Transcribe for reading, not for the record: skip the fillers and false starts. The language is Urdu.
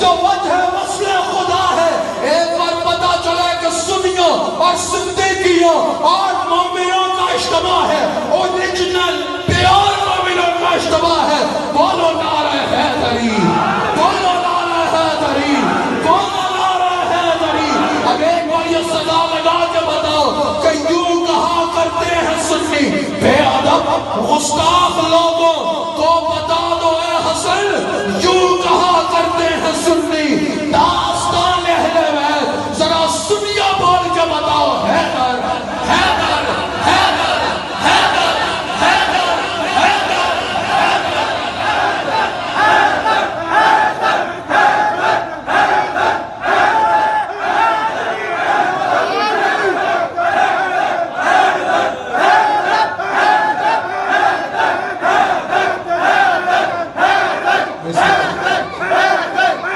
جو وجہ وصل خدا ہے. ایک بار پتا چلا کہ سنیوں اور صدیقیوں اور مومنوں کا اجتماع ہے, اوریجنل پیور مومنوں کا اجتماع ہے. بولو نعرہ حیدری, بولو نعرہ حیدری, بولو نعرہ حیدری. اب ایک بار یہ صدا لگا کے بتاؤ کہ یوں کہا کرتے ہیں سنی بے ادب, گستاخ